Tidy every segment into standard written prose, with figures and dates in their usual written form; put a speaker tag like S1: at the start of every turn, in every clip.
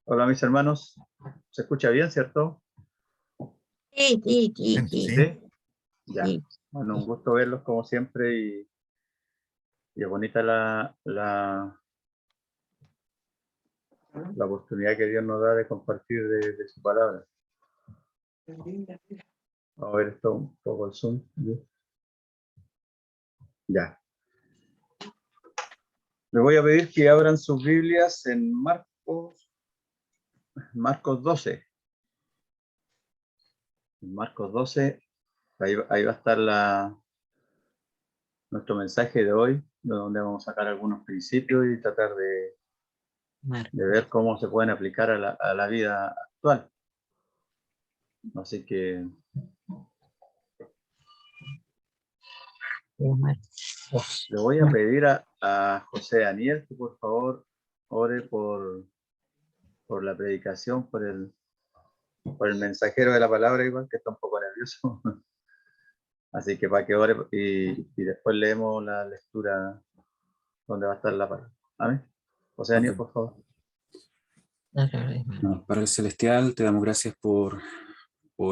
S1: Hola mis hermanos, ¿se escucha bien, cierto?
S2: Sí.
S1: ¿Sí? Ya.
S2: Sí.
S1: Bueno, un gusto verlos como siempre y es bonita la oportunidad que Dios nos da de compartir de su palabra. Vamos a ver esto un poco el Zoom. Ya. Les voy a pedir que abran sus Biblias en Marcos 12. En Marcos 12, ahí va a estar nuestro mensaje de hoy, donde vamos a sacar algunos principios y tratar de ver cómo se pueden aplicar a la vida actual. Así que le voy a pedir a José Daniel que por favor ore por la predicación, por el mensajero de la palabra, igual que está un poco nervioso. Así que para que ore y después leemos la lectura donde va a estar la palabra. Amén. José Daniel, por favor.
S3: Padre Celestial, te damos gracias por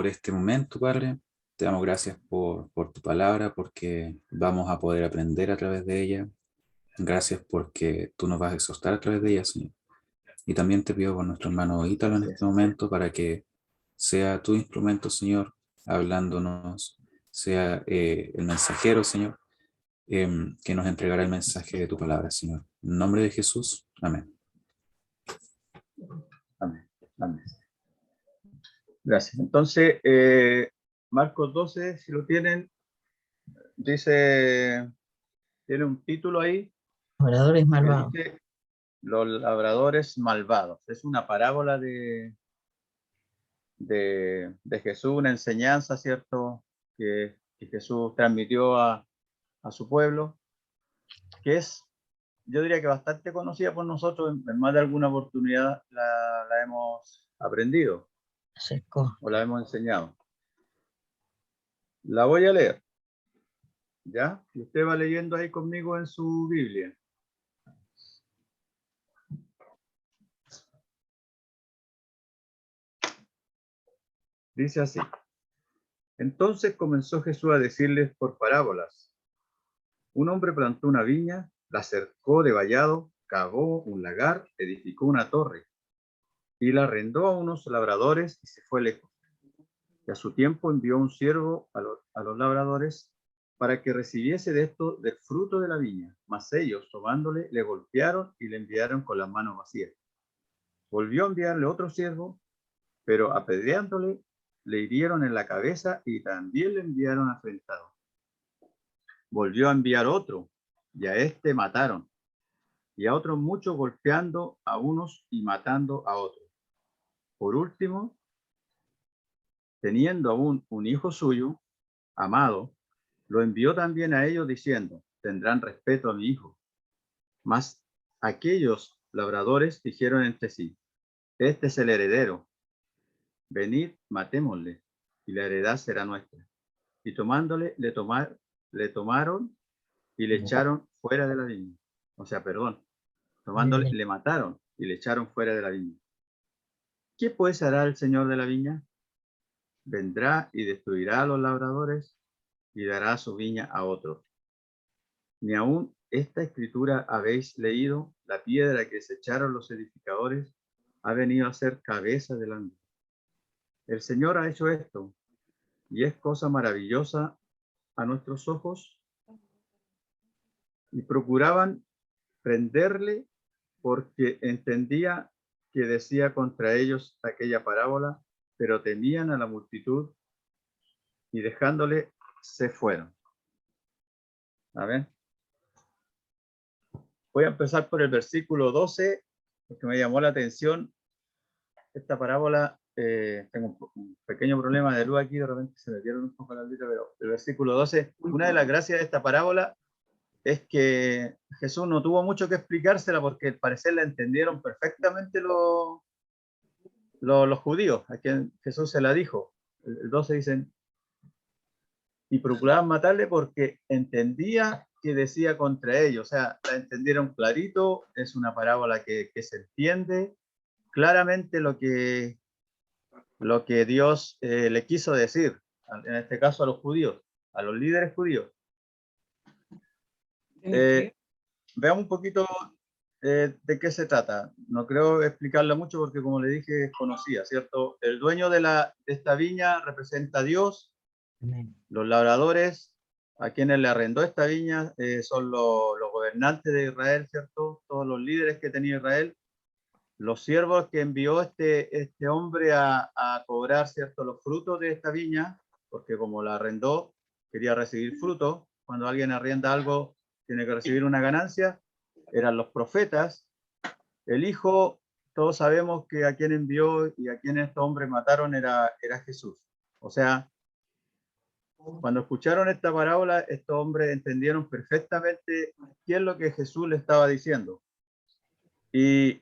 S3: este momento, Padre. Te damos gracias por tu palabra, porque vamos a poder aprender a través de ella. Gracias porque tú nos vas a exhortar a través de ella, Señor. Y también te pido por nuestro hermano Ítalo en este momento, para que sea tu instrumento, Señor, hablándonos, sea el mensajero, Señor, que nos entregará el mensaje de tu palabra, Señor. En nombre de Jesús, amén.
S1: Amén. Amén. Gracias. Entonces, Marcos 12, si lo tienen, tiene un título ahí.
S2: Labradores malvados.
S1: Dice, los labradores malvados. Es una parábola de Jesús, una enseñanza, ¿cierto? Que Jesús transmitió a su pueblo, que es, yo diría que bastante conocida por nosotros, en más de alguna oportunidad la hemos aprendido o la hemos enseñado. La voy a leer, ¿ya? Y usted va leyendo ahí conmigo en su Biblia. Dice así: entonces comenzó Jesús a decirles por parábolas. Un hombre plantó una viña, la cercó de vallado, cavó un lagar, edificó una torre y la arrendó a unos labradores y se fue lejos. Y a su tiempo envió un siervo a los labradores para que recibiese de esto del fruto de la viña. Mas ellos, tomándole, le golpearon y le enviaron con las manos vacías. Volvió a enviarle otro siervo, pero apedreándole, le hirieron en la cabeza y también le enviaron afrentado. Volvió a enviar otro, y a este mataron, y a otros muchos, golpeando a unos y matando a otros. Por último, teniendo aún un hijo suyo, amado, lo envió también a ellos diciendo, tendrán respeto a mi hijo. Mas aquellos labradores dijeron entre sí, este es el heredero, venid, matémosle, y la heredad será nuestra. Y tomándole, le tomaron y le echaron fuera de la viña. O sea, perdón, tomándole, le mataron y le echaron fuera de la viña. ¿Qué pues hará el señor de la viña? Vendrá y destruirá a los labradores y dará su viña a otros. Ni aún esta escritura habéis leído, la piedra que desecharon los edificadores ha venido a ser cabeza del ángulo. El Señor ha hecho esto, y es cosa maravillosa a nuestros ojos. Y procuraban prenderle porque entendía que decía contra ellos aquella parábola, pero temían a la multitud y dejándole se fueron. A ver. Voy a empezar por el versículo 12, porque me llamó la atención esta parábola. Tengo un pequeño problema de luz aquí, de repente se me pierde un poco la letra, pero el versículo 12, una de las gracias de esta parábola es que Jesús no tuvo mucho que explicársela porque al parecer la entendieron perfectamente los judíos, a quien Jesús se la dijo. El 12 dicen, y procuraban matarle porque entendía que decía contra ellos, o sea, la entendieron clarito, es una parábola que se entiende, claramente lo que Dios le quiso decir, en este caso a los judíos, a los líderes judíos. Veamos un poquito de qué se trata. No creo explicarlo mucho porque, como le dije, es conocida, ¿cierto? El dueño de esta viña representa a Dios. Los labradores a quienes le arrendó esta viña son los gobernantes de Israel, ¿cierto? Todos los líderes que tenía Israel. Los siervos que envió este hombre a cobrar, ¿cierto?, los frutos de esta viña, porque como la arrendó, quería recibir frutos. Cuando alguien arrienda algo, tiene que recibir una ganancia. Eran los profetas. El hijo, todos sabemos que a quien envió y a quien estos hombres mataron era Jesús. O sea, cuando escucharon esta parábola, estos hombres entendieron perfectamente qué es lo que Jesús le estaba diciendo. ¿Y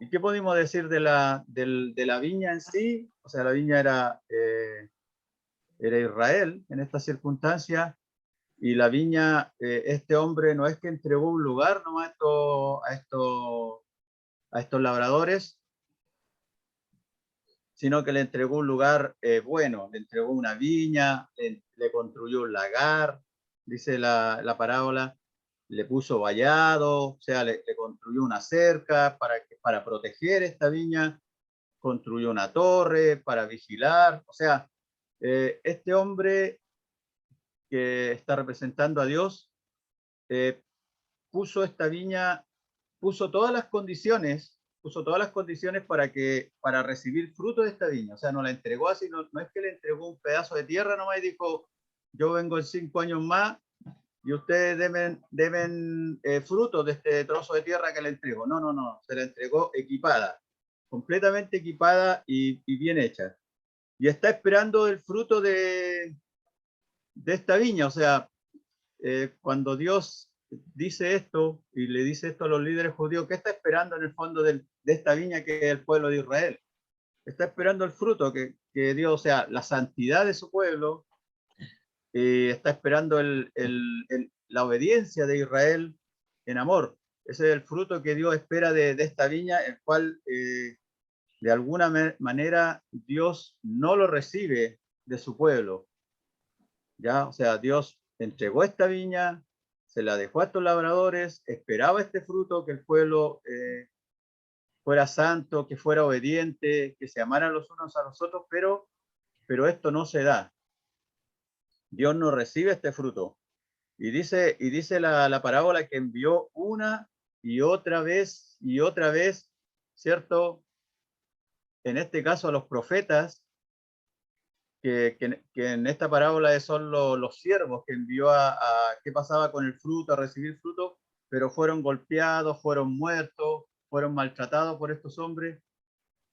S1: qué podemos decir de la viña en sí? O sea, la viña era Israel en esta circunstancia, y la viña, este hombre no es que entregó un lugar nomás a estos labradores, sino que le entregó un lugar bueno, le entregó una viña, le construyó un lagar, dice la parábola, le puso vallado, o sea, le construyó una cerca para proteger esta viña, construyó una torre para vigilar. O sea, este hombre que está representando a Dios puso esta viña, puso todas las condiciones para recibir fruto de esta viña. O sea, no la entregó así, no es que le entregó un pedazo de tierra nomás y dijo, yo vengo en 5 años más y ustedes deben fruto de este trozo de tierra que le entrego. No, se la entregó equipada, completamente equipada y bien hecha. Y está esperando el fruto de esta viña. O sea, cuando Dios dice esto y le dice esto a los líderes judíos, ¿qué está esperando en el fondo de esta viña que es el pueblo de Israel? Está esperando el fruto que Dios, o sea, la santidad de su pueblo, está esperando la obediencia de Israel en amor. Ese es el fruto que Dios espera de esta viña, el cual de alguna manera Dios no lo recibe de su pueblo. ¿Ya? O sea, Dios entregó esta viña, se la dejó a estos labradores, esperaba este fruto, que el pueblo fuera santo, que fuera obediente, que se amaran los unos a los otros, pero esto no se da. Dios no recibe este fruto. Y dice la parábola que envió una y otra vez, ¿cierto? En este caso a los profetas, que en esta parábola son los siervos que envió qué pasaba con el fruto, a recibir fruto, pero fueron golpeados, fueron muertos, fueron maltratados por estos hombres.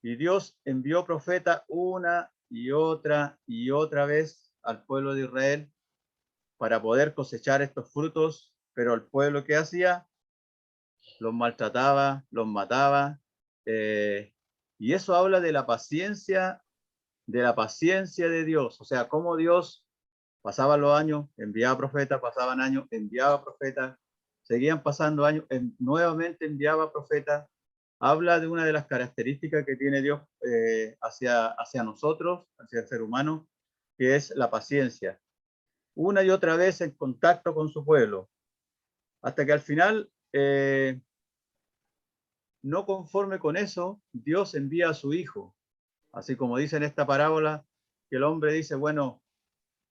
S1: Y Dios envió profetas una y otra vez al pueblo de Israel para poder cosechar estos frutos, pero el pueblo, ¿qué hacía? Los maltrataba, los mataba, y eso habla de la paciencia de Dios. O sea, cómo Dios pasaba los años, enviaba profetas, pasaban años, enviaba profetas, seguían pasando años, nuevamente enviaba profetas. Habla de una de las características que tiene Dios hacia nosotros, hacia el ser humano, que es la paciencia. Una y otra vez en contacto con su pueblo, hasta que al final, no conforme con eso, Dios envía a su Hijo. Así como dice en esta parábola, que el hombre dice, bueno,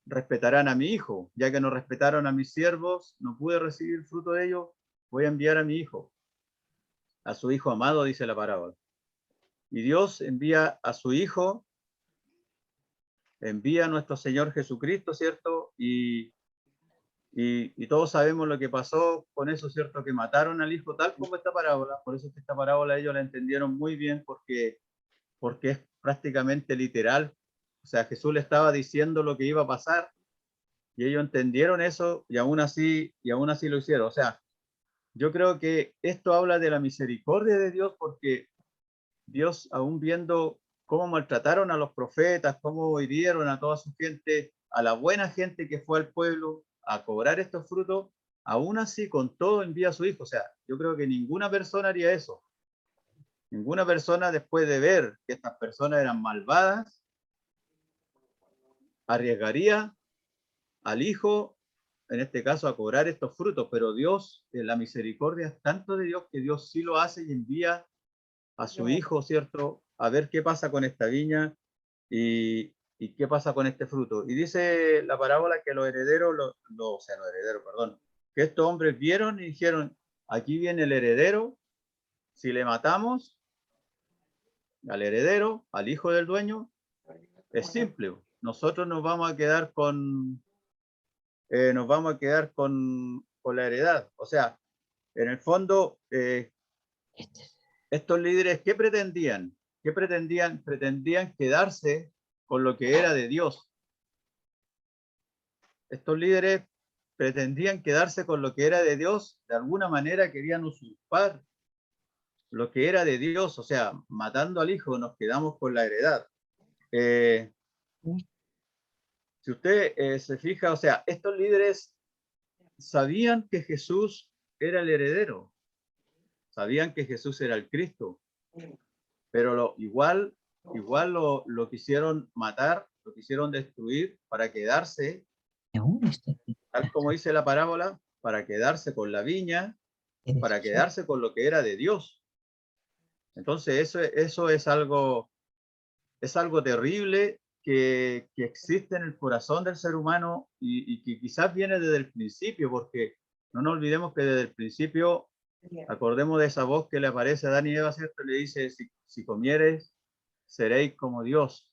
S1: respetarán a mi hijo, ya que no respetaron a mis siervos, no pude recibir fruto de ellos, voy a enviar a mi hijo, a su hijo amado, dice la parábola. Y Dios envía a su hijo, envía a nuestro Señor Jesucristo, ¿cierto? Y todos sabemos lo que pasó con eso, ¿cierto? Que mataron al hijo, tal como esta parábola. Por eso es que esta parábola ellos la entendieron muy bien, porque es prácticamente literal. O sea, Jesús le estaba diciendo lo que iba a pasar, y ellos entendieron eso y aún así lo hicieron. O sea, yo creo que esto habla de la misericordia de Dios, porque Dios, aún viendo cómo maltrataron a los profetas, cómo hirieron a toda su gente, a la buena gente que fue al pueblo a cobrar estos frutos, aún así con todo envía a su hijo. O sea, yo creo que ninguna persona haría eso. Ninguna persona, después de ver que estas personas eran malvadas, arriesgaría al hijo, en este caso, a cobrar estos frutos. Pero Dios, la misericordia es tanto de Dios que Dios sí lo hace y envía a su hijo, ¿cierto? A ver qué pasa con esta viña y qué pasa con este fruto. Y dice la parábola que los herederos, perdón, que estos hombres vieron y dijeron, aquí viene el heredero, si le matamos al heredero, al hijo del dueño, es simple. Nosotros nos vamos a quedar con la heredad. O sea, en el fondo, estos líderes, ¿qué pretendían? ¿Qué pretendían? Pretendían quedarse con lo que era de Dios. Estos líderes pretendían quedarse con lo que era de Dios, de alguna manera querían usurpar lo que era de Dios, o sea, matando al hijo nos quedamos con la heredad. Si usted se fija, o sea, estos líderes sabían que Jesús era el heredero, sabían que Jesús era el Cristo, pero igual lo quisieron matar, lo quisieron destruir para quedarse, tal como dice la parábola, para quedarse con la viña, para quedarse con lo que era de Dios. Entonces eso es algo terrible que existe en el corazón del ser humano y que quizás viene desde el principio, porque no nos olvidemos que desde el principio, acordemos de esa voz que le aparece a Adán y Eva, ¿cierto? Le dice, si comieres, seréis como Dios.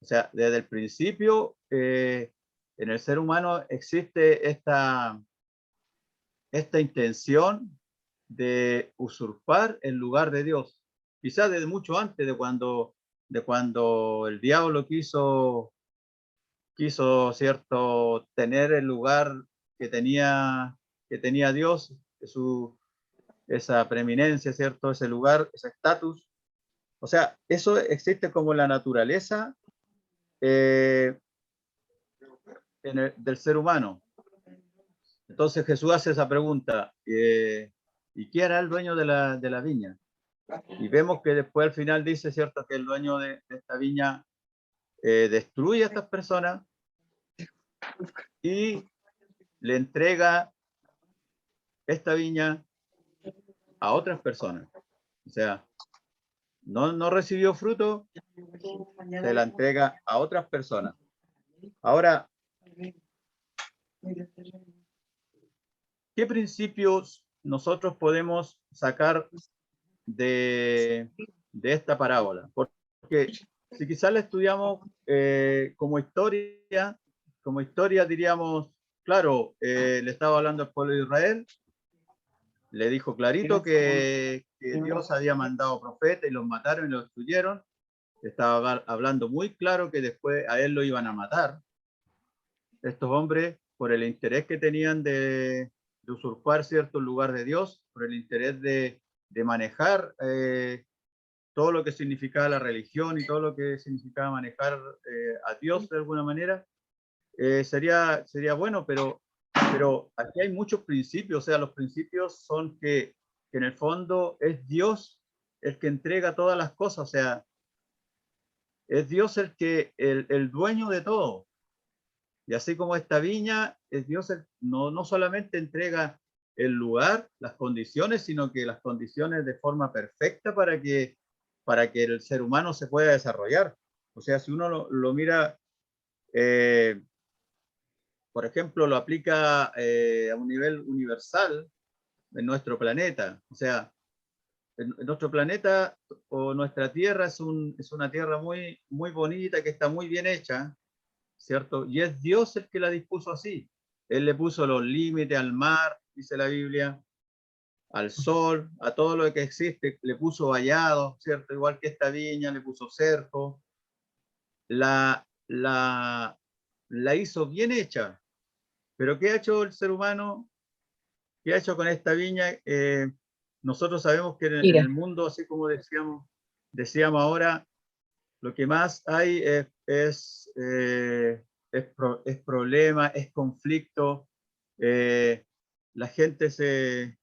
S1: O sea, desde el principio, en el ser humano existe esta intención de usurpar el lugar de Dios. Quizás desde mucho antes de cuando el diablo quiso, cierto, tener el lugar que tenía Dios, esa preeminencia, cierto, ese lugar, ese estatus. O sea, eso existe como la naturaleza del ser humano. Entonces Jesús hace esa pregunta, ¿y quién era el dueño de la viña? Y vemos que después al final dice, ¿cierto?, que el dueño de esta viña destruye a estas personas y le entrega esta viña a otras personas. O sea, no recibió fruto, se la entrega a otras personas. Ahora, ¿qué principios nosotros podemos sacar de esta parábola? Porque si quizás la estudiamos como historia diríamos, claro, le estaba hablando al pueblo de Israel, le dijo clarito que Dios había mandado profetas y los mataron y los destruyeron. Estaba hablando muy claro que después a él lo iban a matar. Estos hombres, por el interés que tenían de usurpar cierto lugar de Dios, por el interés de manejar todo lo que significaba la religión y todo lo que significaba manejar a Dios de alguna manera, sería bueno, pero aquí hay muchos principios. O sea, los principios son que en el fondo es Dios el que entrega todas las cosas. O sea, es Dios el dueño de todo. Y así como esta viña, es Dios no solamente entrega el lugar, las condiciones, sino que las condiciones de forma perfecta para que el ser humano se pueda desarrollar. O sea, si uno lo mira, por ejemplo, lo aplica a un nivel universal en nuestro planeta. O sea, en nuestro planeta o nuestra Tierra es una tierra muy, muy bonita, que está muy bien hecha, ¿cierto? Y es Dios el que la dispuso así. Él le puso los límites al mar, dice la Biblia, al sol, a todo lo que existe, le puso vallado, ¿cierto? Igual que esta viña, le puso cerco. La hizo bien hecha. Pero ¿qué ha hecho el ser humano? ¿Qué ha hecho con esta viña? Nosotros sabemos que en el mundo, así como decíamos ahora, lo que más hay es problema, es conflicto. La gente se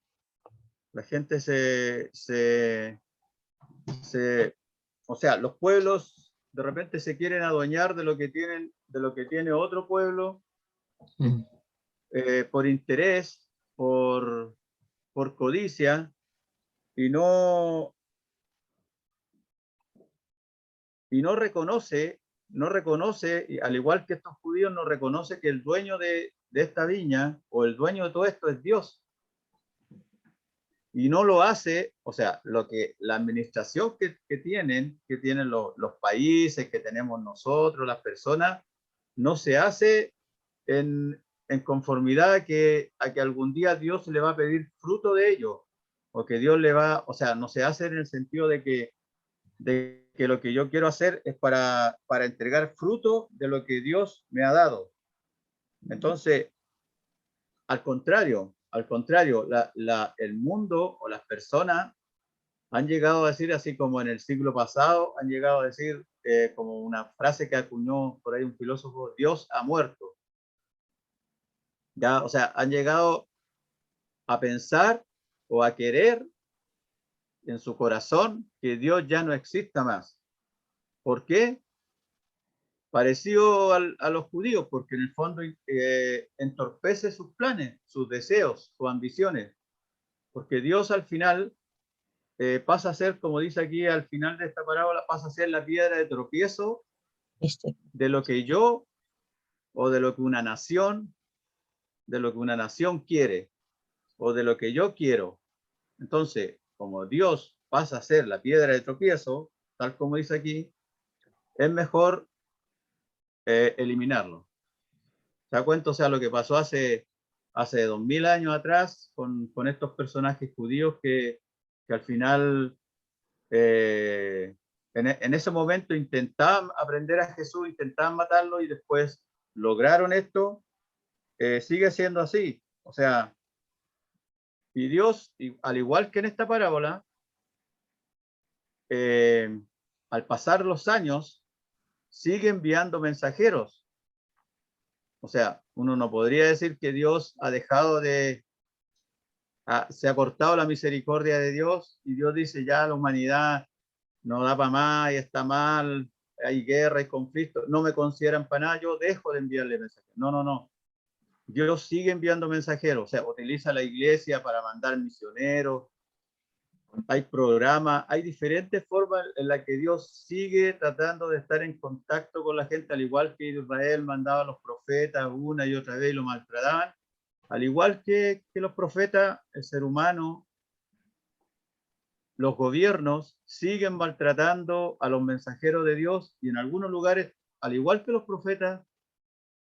S1: o sea, los pueblos de repente se quieren adueñar de lo que tiene otro pueblo, por interés, por codicia, y no reconoce, y al igual que estos judíos, no reconoce que el dueño de esta viña o el dueño de todo esto es Dios. Y no lo hace, o sea, la administración que tienen los países, que tenemos nosotros, las personas, no se hace en conformidad a que algún día Dios le va a pedir fruto de ello, o que Dios le va, o sea, no se hace en el sentido de que lo que yo quiero hacer es para entregar fruto de lo que Dios me ha dado. Entonces, al contrario, el mundo o las personas han llegado a decir, así como en el siglo pasado, han llegado a decir, como una frase que acuñó por ahí un filósofo: Dios ha muerto. Ya, o sea, han llegado a pensar o a querer en su corazón que Dios ya no exista más. ¿Por qué? Parecido a los judíos, porque en el fondo entorpece sus planes, sus deseos, sus ambiciones, porque Dios al final pasa a ser, como dice aquí al final de esta parábola, pasa a ser la piedra de tropiezo de lo que yo, o de lo que una nación, quiere, o de lo que yo quiero. Entonces, como Dios pasa a ser la piedra de tropiezo, tal como dice aquí, es mejor eliminarlo. ¿Se da cuenta? O sea, lo que pasó hace 2000 años atrás con estos personajes judíos que al final, en ese momento intentaban aprender a Jesús, intentaban matarlo, y después lograron esto. Sigue siendo así. O sea, y Dios, al igual que en esta parábola, al pasar los años, sigue enviando mensajeros. O sea, uno no podría decir que Dios ha dejado se ha cortado la misericordia de Dios, y Dios dice: ya la humanidad no da para más y está mal, hay guerra y conflicto, no me consideran para nada, yo dejo de enviarle mensajeros. No. Dios sigue enviando mensajeros, o sea, utiliza la iglesia para mandar misioneros, hay programas, hay diferentes formas en las que Dios sigue tratando de estar en contacto con la gente, al igual que Israel mandaba a los profetas una y otra vez y lo maltrataban. Al igual que los profetas, el ser humano, los gobiernos siguen maltratando a los mensajeros de Dios, y en algunos lugares, al igual que los profetas,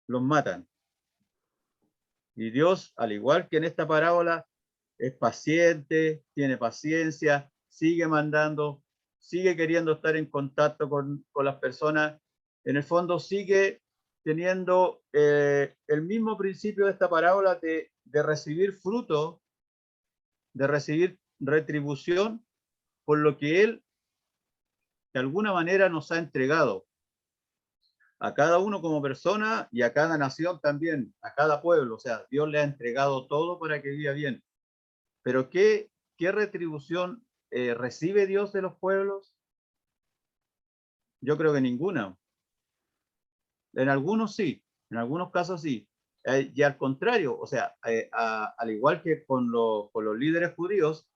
S1: los matan. Y Dios, al igual que en esta parábola, es paciente, tiene paciencia, sigue mandando, sigue queriendo estar en contacto con las personas. En el fondo sigue teniendo el mismo principio de esta parábola de recibir fruto, de recibir retribución por lo que Él de alguna manera nos ha entregado a cada uno como persona, y a cada nación también, a cada pueblo. O sea, Dios le ha entregado todo para que viva bien. Pero ¿qué retribución recibe Dios de los pueblos? Yo creo que ninguna. En algunos sí, en algunos casos sí. Y al contrario, o sea, al igual que con los líderes judíos,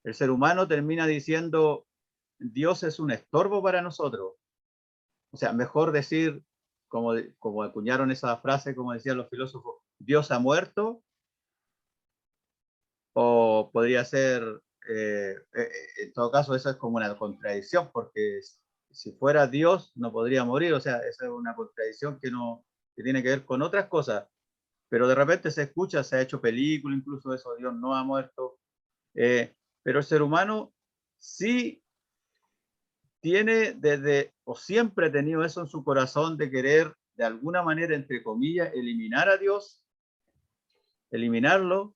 S1: el ser humano termina diciendo: Dios es un estorbo para nosotros. O sea, mejor decir, como acuñaron esa frase, como decían los filósofos, Dios ha muerto, o podría ser, en todo caso, eso es como una contradicción, porque si fuera Dios no podría morir. O sea, esa es una contradicción que tiene que ver con otras cosas, pero de repente se escucha, se ha hecho película incluso de eso: Dios no ha muerto. Pero el ser humano sí tiene o siempre ha tenido eso en su corazón, de querer, de alguna manera, entre comillas, eliminar a Dios, eliminarlo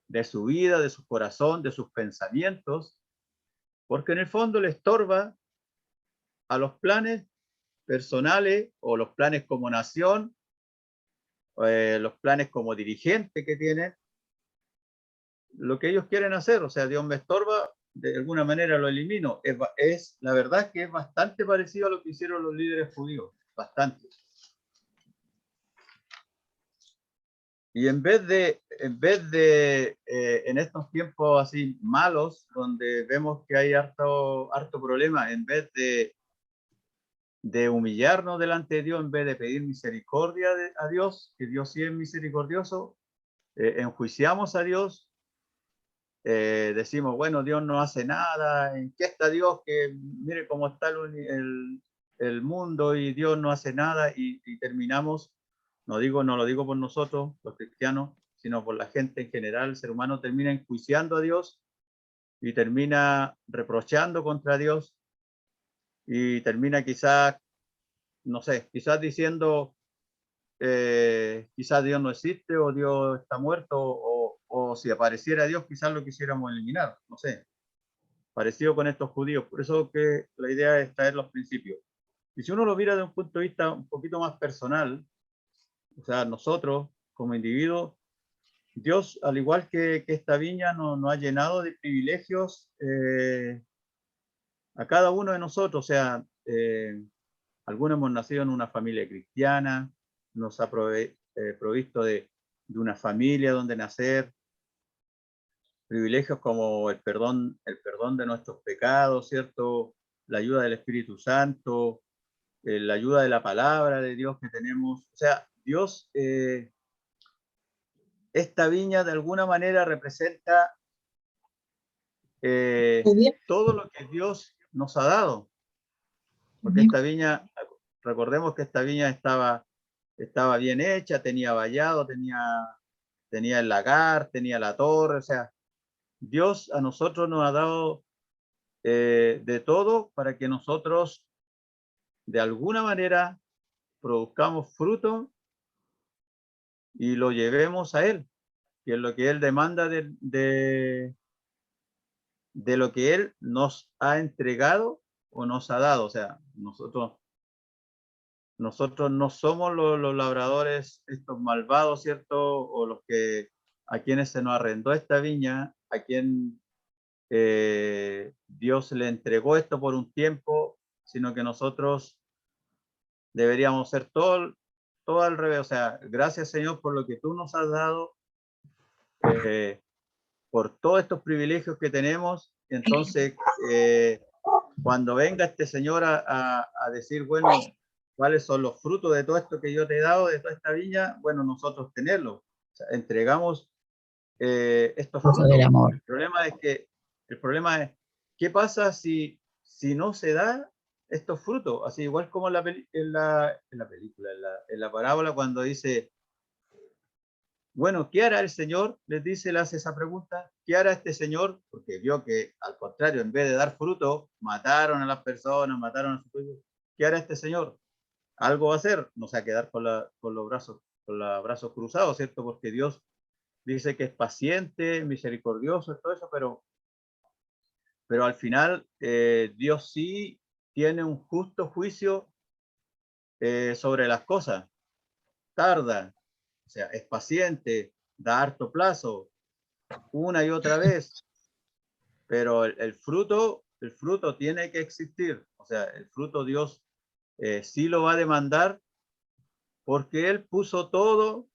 S1: de su vida, de su corazón, de sus pensamientos, porque en el fondo le estorba a los planes personales, o los planes como nación, los planes como dirigente que tienen, lo que ellos quieren hacer. O sea, Dios me estorba, de alguna manera lo elimino. La verdad que es bastante parecido a lo que hicieron los líderes judíos, bastante. Y en vez de en estos tiempos así malos, donde vemos que hay harto problema, en vez de humillarnos delante de Dios, en vez de pedir misericordia a Dios, que Dios sí es misericordioso, enjuiciamos a Dios, decimos, bueno, Dios no hace nada, ¿en qué está Dios? Que mire cómo está el mundo y Dios no hace nada, y terminamos, no lo digo por nosotros, los cristianos, sino por la gente en general. El ser humano termina enjuiciando a Dios y termina reprochando contra Dios y termina quizás, no sé, quizás diciendo, quizás Dios no existe o Dios está muerto, o si apareciera Dios quizás lo quisiéramos eliminar, no sé, parecido con estos judíos. Por eso que la idea es traer los principios. Y si uno lo mira de un punto de vista un poquito más personal, o sea, nosotros como individuos, Dios, al igual que esta viña, nos ha llenado de privilegios a cada uno de nosotros. O sea, algunos hemos nacido en una familia cristiana, nos ha provisto de una familia donde nacer, privilegios como el perdón de nuestros pecados, ¿cierto? La ayuda del Espíritu Santo, la ayuda de la palabra de Dios que tenemos. O sea, Dios, esta viña de alguna manera representa todo lo que Dios nos ha dado. Porque esta viña, recordemos que esta viña estaba bien hecha, tenía vallado, tenía el lagar, tenía la torre. O sea, Dios a nosotros nos ha dado de todo para que nosotros de alguna manera produzcamos fruto y lo llevemos a Él, que es lo que Él demanda de lo que Él nos ha entregado o nos ha dado. O sea, nosotros no somos los labradores estos malvados, ¿cierto? O los que a quienes se nos arrendó esta viña, a quien Dios le entregó esto por un tiempo, sino que nosotros deberíamos ser todo al revés. O sea, gracias, Señor, por lo que tú nos has dado, por todos estos privilegios que tenemos. Entonces, cuando venga este Señor a decir, bueno, ¿cuáles son los frutos de todo esto que yo te he dado, de toda esta viña? Bueno, nosotros tenerlo. O sea, entregamos estos frutos.
S2: Del amor.
S1: El problema es, ¿qué pasa si no se da estos frutos? Así igual como en la película, en la parábola, cuando dice, bueno, ¿qué hará el Señor? Le hace esa pregunta, ¿qué hará este Señor? Porque vio que, al contrario, en vez de dar fruto, mataron a las personas, mataron a sus hijos. ¿Qué hará este Señor? Algo va a hacer, no se va a quedar con los brazos cruzados, ¿cierto? Porque Dios dice que es paciente, misericordioso, todo eso, pero al final Dios sí tiene un justo juicio sobre las cosas. Tarda, o sea, es paciente, da harto plazo, una y otra vez, pero el fruto tiene que existir. O sea, el fruto Dios sí lo va a demandar, porque Él puso todo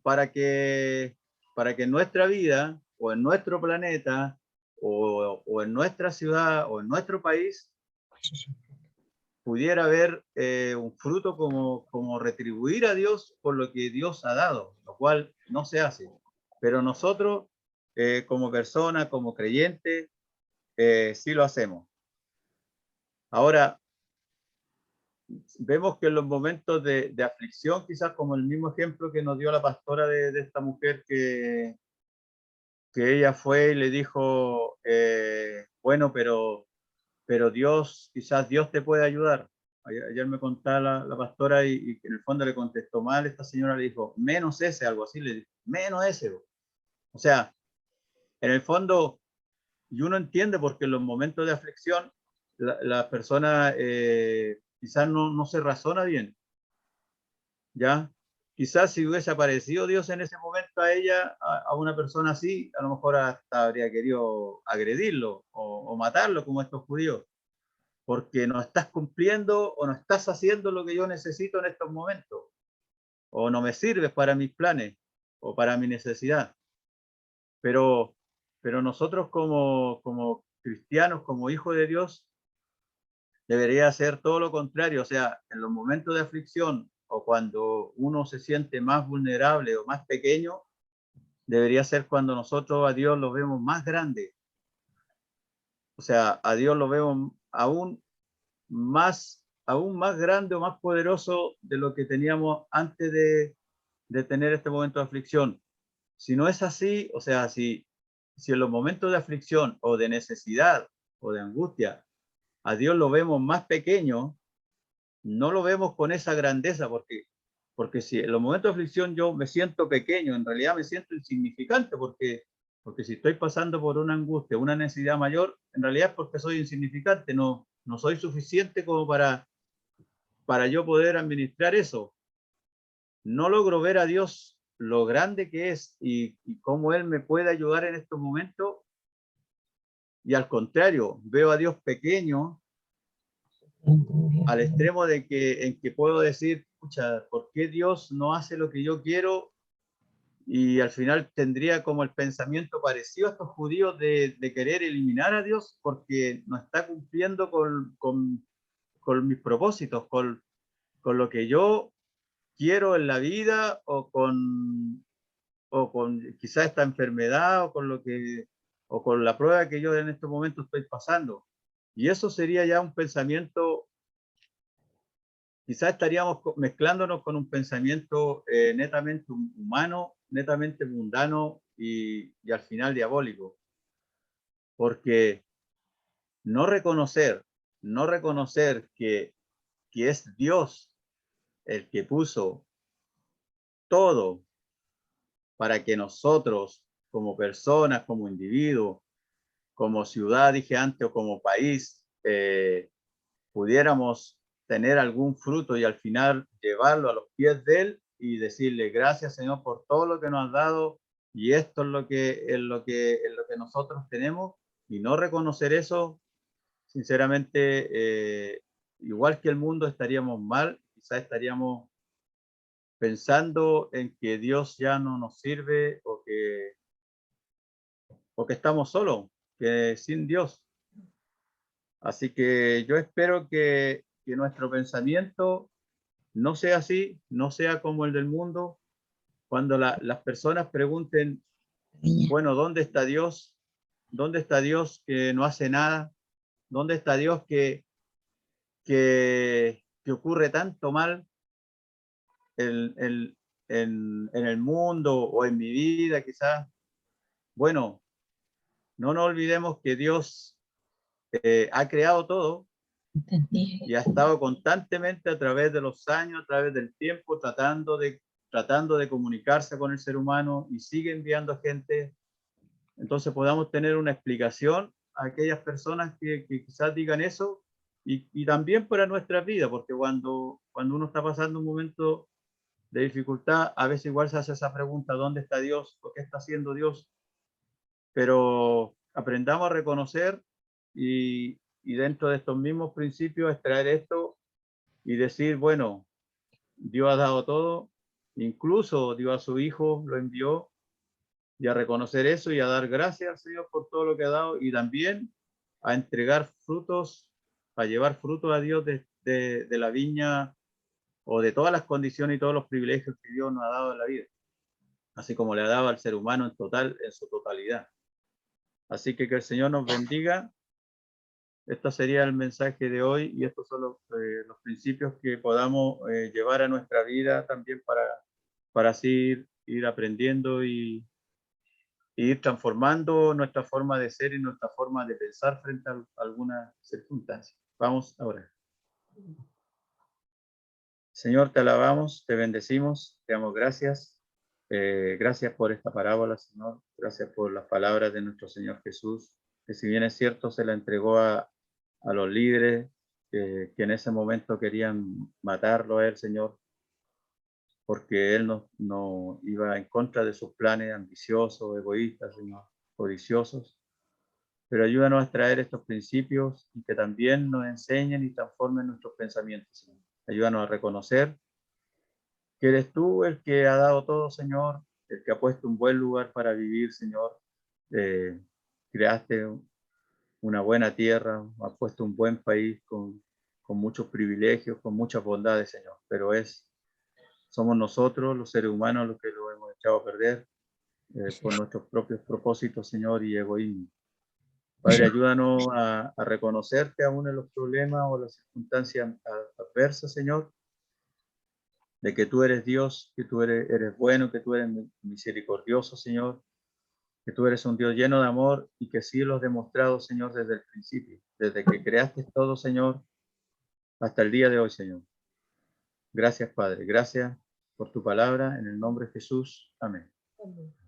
S1: para que en nuestra vida o en nuestro planeta o en nuestra ciudad o en nuestro país pudiera haber un fruto como retribuir a Dios por lo que Dios ha dado, lo cual no se hace. Pero nosotros, como personas, como creyentes, sí lo hacemos. Ahora, vemos que en los momentos de aflicción, quizás como el mismo ejemplo que nos dio la pastora de esta mujer que ella fue y le dijo, bueno, pero Dios, quizás Dios te puede ayudar. Ayer me contaba la pastora y en el fondo le contestó mal. Esta señora le dijo, menos ese, algo así, le dijo, menos ese. O sea, en el fondo, y uno entiende porque en los momentos de aflicción, la persona quizás no se razona bien, ¿ya? quizás si hubiese aparecido Dios en ese momento a ella, a una persona así, a lo mejor hasta habría querido agredirlo o matarlo como estos judíos, porque no estás cumpliendo o no estás haciendo lo que yo necesito en estos momentos, o no me sirves para mis planes o para mi necesidad. Pero, pero nosotros como cristianos, como hijos de Dios, debería ser todo lo contrario. O sea, en los momentos de aflicción o cuando uno se siente más vulnerable o más pequeño, debería ser cuando nosotros a Dios lo vemos más grande. O sea, a Dios lo vemos aún más grande o más poderoso de lo que teníamos antes de tener este momento de aflicción. Si no es así, o sea, si en los momentos de aflicción o de necesidad o de angustia, a Dios lo vemos más pequeño, no lo vemos con esa grandeza, porque si en los momentos de aflicción yo me siento pequeño, en realidad me siento insignificante, porque si estoy pasando por una angustia, una necesidad mayor, en realidad es porque soy insignificante, no soy suficiente como para yo poder administrar eso. No logro ver a Dios lo grande que es y cómo Él me puede ayudar en estos momentos. Y al contrario, veo a Dios pequeño al extremo en que puedo decir, pucha, ¿por qué Dios no hace lo que yo quiero? Y al final tendría como el pensamiento parecido a estos judíos de querer eliminar a Dios porque no está cumpliendo con mis propósitos, con lo que yo quiero en la vida o con quizá esta enfermedad o con la prueba que yo en estos momentos estoy pasando. Y eso sería ya un pensamiento, quizá estaríamos mezclándonos con un pensamiento netamente humano, netamente mundano y al final diabólico. Porque no reconocer, no reconocer que es Dios el que puso todo para que nosotros, como personas, como individuos, como ciudad, dije antes, o como país, pudiéramos tener algún fruto y al final llevarlo a los pies de Él y decirle gracias, Señor, por todo lo que nos has dado y esto es lo que nosotros tenemos, y no reconocer eso, sinceramente, igual que el mundo estaríamos mal, quizás estaríamos pensando en que Dios ya no nos sirve o que estamos solos, que sin Dios. Así que yo espero que nuestro pensamiento no sea así, no sea como el del mundo. Cuando las personas pregunten, bueno, ¿dónde está Dios? ¿Dónde está Dios que no hace nada? ¿Dónde está Dios que ocurre tanto mal en, en, en el mundo o en mi vida quizás? Bueno, no nos olvidemos que Dios ha creado todo y ha estado constantemente a través de los años, a través del tiempo, tratando de comunicarse con el ser humano y sigue enviando gente. Entonces podamos tener una explicación a aquellas personas que quizás digan eso y también para nuestra vida, porque cuando uno está pasando un momento de dificultad, a veces igual se hace esa pregunta, ¿dónde está Dios? ¿O qué está haciendo Dios? Pero aprendamos a reconocer y dentro de estos mismos principios extraer esto y decir, bueno, Dios ha dado todo, incluso dio a su Hijo, lo envió, y a reconocer eso y a dar gracias al Señor por todo lo que ha dado y también a entregar frutos, a llevar frutos a Dios de la viña o de todas las condiciones y todos los privilegios que Dios nos ha dado en la vida, así como le ha dado al ser humano en total, en su totalidad. Así que el Señor nos bendiga. Este sería el mensaje de hoy y estos son los principios que podamos llevar a nuestra vida también para así ir aprendiendo y ir transformando nuestra forma de ser y nuestra forma de pensar frente a alguna circunstancia. Vamos ahora. Señor, te alabamos, te bendecimos, te damos gracias. Gracias por esta parábola, Señor. Gracias por las palabras de nuestro Señor Jesús, que si bien es cierto, se la entregó a los líderes que en ese momento querían matarlo a él, Señor, porque Él no iba en contra de sus planes ambiciosos, egoístas, sino codiciosos. Pero ayúdanos a traer estos principios y que también nos enseñen y transformen nuestros pensamientos, Señor. Ayúdanos a reconocer que eres tú el que ha dado todo, Señor, el que ha puesto un buen lugar para vivir, Señor. Creaste una buena tierra, has puesto un buen país con muchos privilegios, con muchas bondades, Señor. Pero somos nosotros, los seres humanos, los que lo hemos echado a perder por nuestros propios propósitos, Señor, y egoísmo. Padre, ayúdanos a reconocerte aún en los problemas o las circunstancias adversas, Señor, de que tú eres Dios, que tú eres bueno, que tú eres misericordioso, Señor, que tú eres un Dios lleno de amor y que sí lo has demostrado, Señor, desde el principio, desde que creaste todo, Señor, hasta el día de hoy, Señor. Gracias, Padre. Gracias por tu palabra. En el nombre de Jesús. Amén.